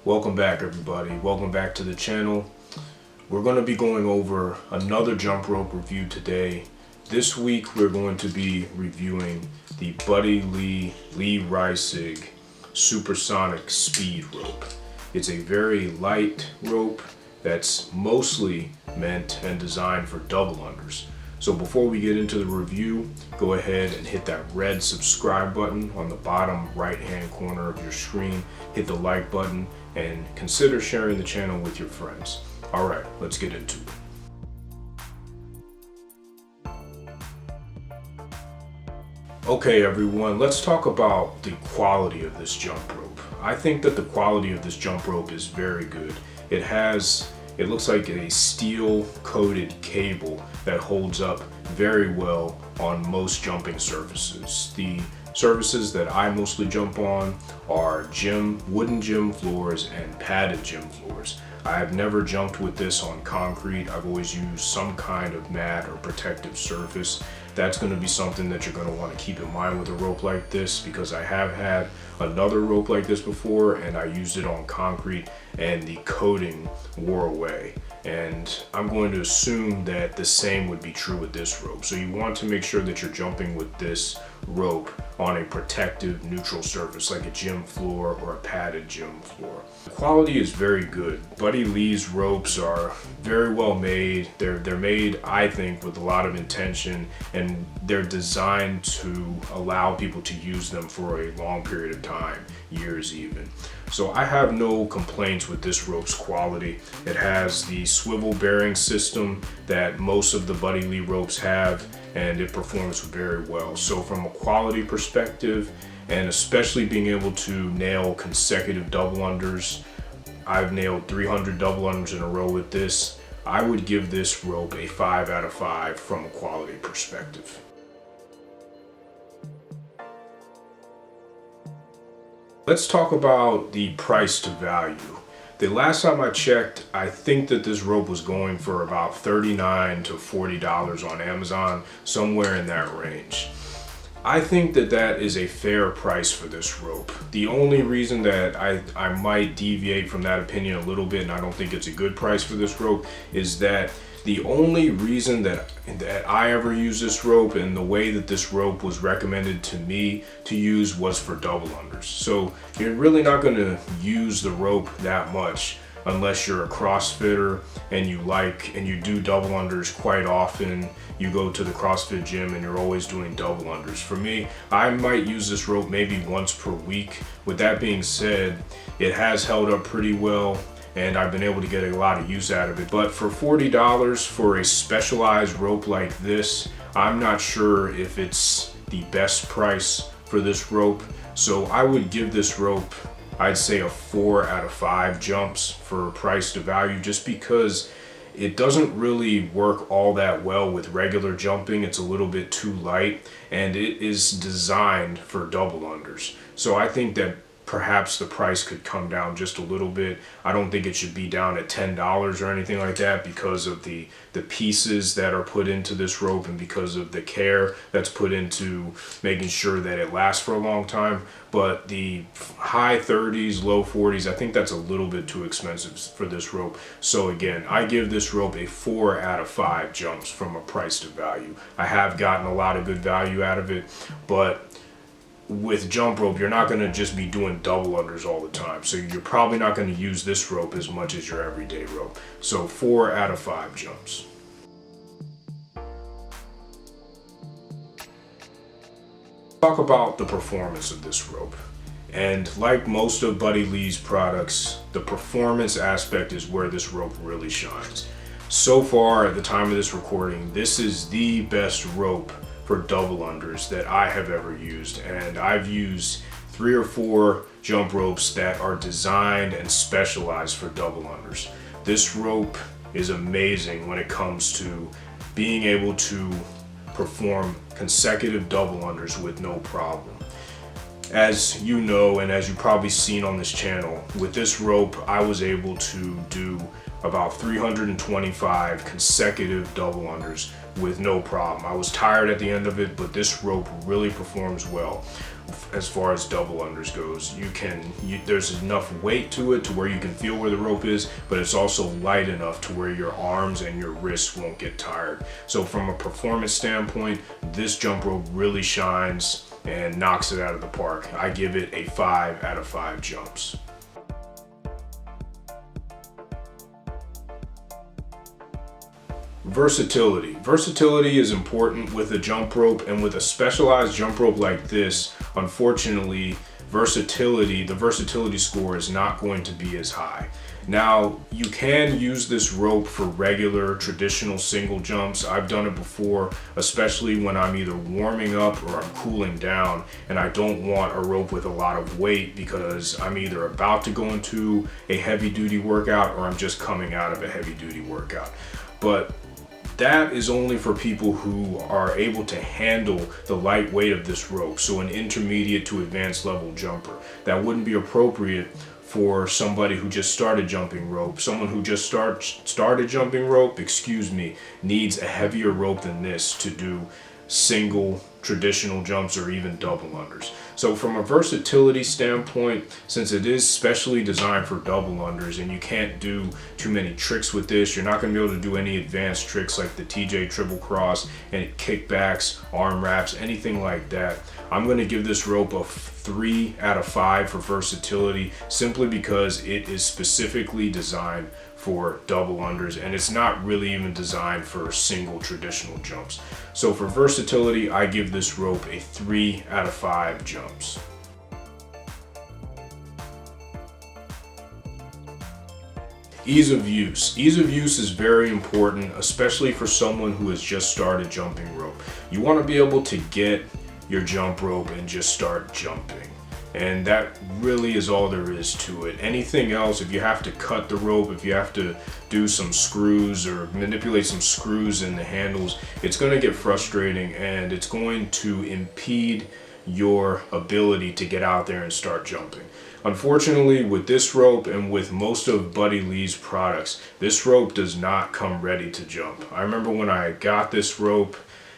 Welcome back, everybody. Welcome back to the channel. We're going to be going over another jump rope review today. This week we're going to be reviewing the Buddy Lee Reisig Supersonic Speed Rope. It's a very light rope that's mostly meant and designed for double unders. So before we get into the review, go ahead and hit that red subscribe button on the bottom right hand corner of your screen. Hit the like button and consider sharing the channel with your friends. All right, let's get into it. Okay, everyone, let's talk about the quality of this jump rope. I think that the quality of this jump rope is very good. It looks like a steel coated cable that holds up very well on most jumping surfaces. The surfaces that I mostly jump on are wooden gym floors and padded gym floors. I have never jumped with this on concrete. I've always used some kind of mat or protective surface. That's going to be something that you're going to want to keep in mind with a rope like this, because I have had another rope like this before and I used it on concrete and the coating wore away. And I'm going to assume that the same would be true with this rope. So you want to make sure that you're jumping with this rope on a protective neutral surface like a gym floor or a padded gym floor. The quality is very good. Buddy Lee's ropes are very well made. They're made, I think, with a lot of intention, and they're designed to allow people to use them for a long period of time, years even. So I have no complaints with this rope's quality. It has the swivel bearing system that most of the Buddy Lee ropes have, and it performs very well. So from a quality perspective, and especially being able to nail consecutive double unders, I've nailed 300 double unders in a row with this. I would give this rope a 5 out of 5 from a quality perspective. Let's talk about the price to value. The last time I checked, I think that this rope was going for about $39 to $40 on Amazon, somewhere in that range. I think that that is a fair price for this rope. The only reason that I might deviate from that opinion a little bit, and I don't think it's a good price for this rope, is that the only reason that I ever used this rope and the way that this rope was recommended to me to use was for double unders. So you're really not going to use the rope that much unless you're a CrossFitter and you do double unders quite often. You go to the CrossFit gym and you're always doing double unders. For me, I might use this rope maybe once per week. With that being said, it has held up pretty well, and I've been able to get a lot of use out of it. But for $40 for a specialized rope like this, I'm not sure if it's the best price for this rope. So I would give this rope, I'd say, a 4 out of 5 jumps for price to value, just because it doesn't really work all that well with regular jumping. It's a little bit too light, and it is designed for double unders. So I think that perhaps the price could come down just a little bit. I don't think it should be down at $10 or anything like that, because of the pieces that are put into this rope and because of the care that's put into making sure that it lasts for a long time. But the high 30s, low 40s, I think that's a little bit too expensive for this rope. So again, I give this rope a 4 out of 5 jumps from a price to value. I have gotten a lot of good value out of it, but with jump rope, you're not going to just be doing double unders all the time. So you're probably not going to use this rope as much as your everyday rope. So 4 out of 5 jumps. Talk about the performance of this rope. And like most of Buddy Lee's products, the performance aspect is where this rope really shines. So far, at the time of this recording, this is the best rope for double unders that I have ever used, and I've used 3 or 4 jump ropes that are designed and specialized for double unders. This rope is amazing when it comes to being able to perform consecutive double unders with no problem. As you know, and as you've probably seen on this channel, with this rope I was able to do about 325 consecutive double unders with no problem. I was tired at the end of it, but this rope really performs well as far as double unders goes. There's enough weight to it to where you can feel where the rope is, but it's also light enough to where your arms and your wrists won't get tired. So from a performance standpoint, this jump rope really shines and knocks it out of the park. I give it a 5 out of 5 jumps. Versatility. Versatility is important with a jump rope, and with a specialized jump rope like this, unfortunately, the versatility score is not going to be as high. Now, you can use this rope for regular traditional single jumps. I've done it before, especially when I'm either warming up or I'm cooling down and I don't want a rope with a lot of weight because I'm either about to go into a heavy duty workout or I'm just coming out of a heavy duty workout. But that is only for people who are able to handle the light weight of this rope. So an intermediate to advanced level jumper. That wouldn't be appropriate for somebody who just started jumping rope. Someone who just started jumping rope, needs a heavier rope than this to do single traditional jumps or even double unders. So from a versatility standpoint, since it is specially designed for double unders and you can't do too many tricks with this, you're not going to be able to do any advanced tricks like the TJ triple cross, any kickbacks, arm wraps, anything like that. I'm going to give this rope a 3 out of 5 for versatility, simply because it is specifically designed for double unders and it's not really even designed for single traditional jumps. So for versatility, I give this rope a 3 out of 5 jumps. Ease of use. Ease of use is very important, especially for someone who has just started jumping rope. You want to be able to get your jump rope and just start jumping. And that really is all there is to it. Anything else, if you have to cut the rope, if you have to do some screws or manipulate some screws in the handles, it's going to get frustrating and it's going to impede your ability to get out there and start jumping. Unfortunately, with this rope and with most of Buddy Lee's products, this rope does not come ready to jump. I remember when I got this rope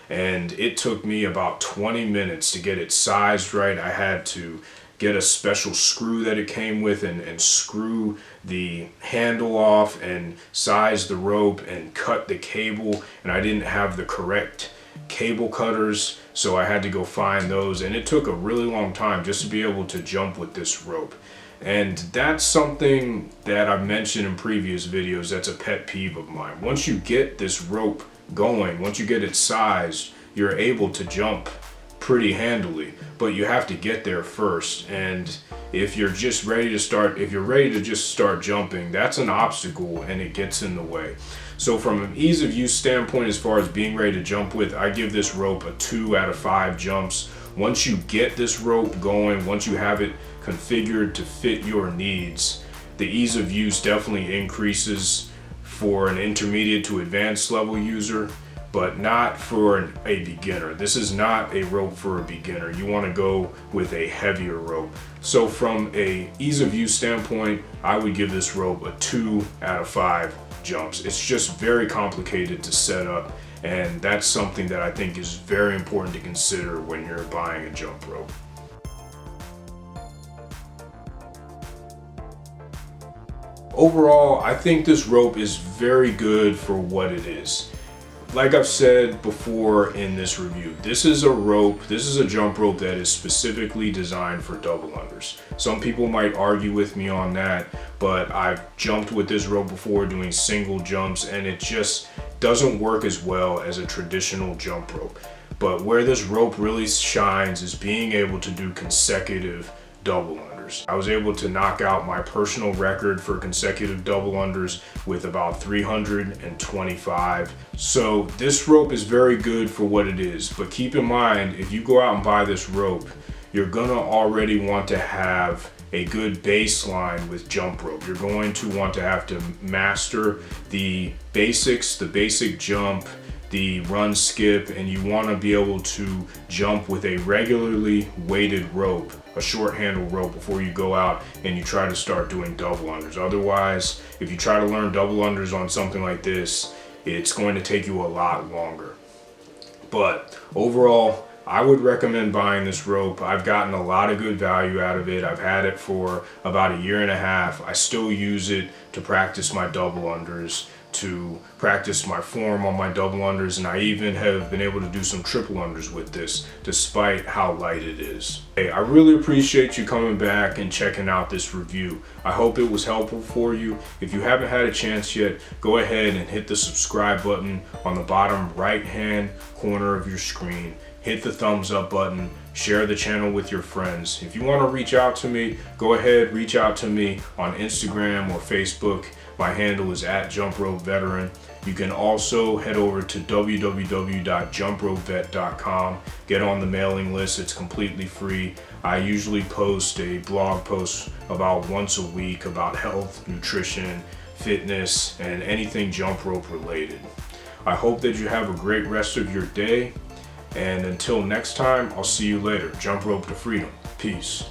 and it took me about 20 minutes to get it sized right. I had to get a special screw that it came with and screw the handle off and size the rope and cut the cable, and I didn't have the correct cable cutters, so I had to go find those, and it took a really long time just to be able to jump with this rope. And that's something that I've mentioned in previous videos. That's a pet peeve of mine. Once you get this rope going, once you get it sized, you're able to jump pretty handily, but you have to get there first. And if you're just ready to start, if you're ready to just start jumping, that's an obstacle and it gets in the way. So from an ease of use standpoint, as far as being ready to jump with, I give this rope a 2 out of 5 jumps. Once you get this rope going, once you have it configured to fit your needs, the ease of use definitely increases for an intermediate to advanced level user, but not for a beginner. This is not a rope for a beginner. You want to go with a heavier rope. So from a ease of use standpoint, I would give this rope a 2 out of 5 jumps. It's just very complicated to set up, and that's something that I think is very important to consider when you're buying a jump rope. Overall, I think this rope is very good for what it is. Like I've said before in this review, this is a jump rope that is specifically designed for double unders. Some people might argue with me on that, but I've jumped with this rope before doing single jumps and it just doesn't work as well as a traditional jump rope. But where this rope really shines is being able to do consecutive double unders. I was able to knock out my personal record for consecutive double unders with about 325. So this rope is very good for what it is, but keep in mind, if you go out and buy this rope, you're gonna already want to have a good baseline with jump rope. You're going to want to have to master the basics, the basic jump, the run skip, and you want to be able to jump with a regularly weighted rope, a short handle rope, before you go out and you try to start doing double unders. Otherwise, if you try to learn double unders on something like this, it's going to take you a lot longer. But overall, I would recommend buying this rope. I've gotten a lot of good value out of it. I've had it for about a year and a half. I still use it to practice my double unders, to practice my form on my double unders, and I even have been able to do some triple unders with this despite how light it is. Hey, I really appreciate you coming back and checking out this review. I hope it was helpful for you. If you haven't had a chance yet, go ahead and hit the subscribe button on the bottom right hand corner of your screen. Hit the thumbs up button, share the channel with your friends. If you want to reach out to me, go ahead, reach out to me on Instagram or Facebook. My handle is @JumpRopeVeteran. You can also head over to www.jumpropevet.com. Get on the mailing list, it's completely free. I usually post a blog post about once a week about health, nutrition, fitness, and anything jump rope related. I hope that you have a great rest of your day. And until next time, I'll see you later. Jump rope to freedom. Peace.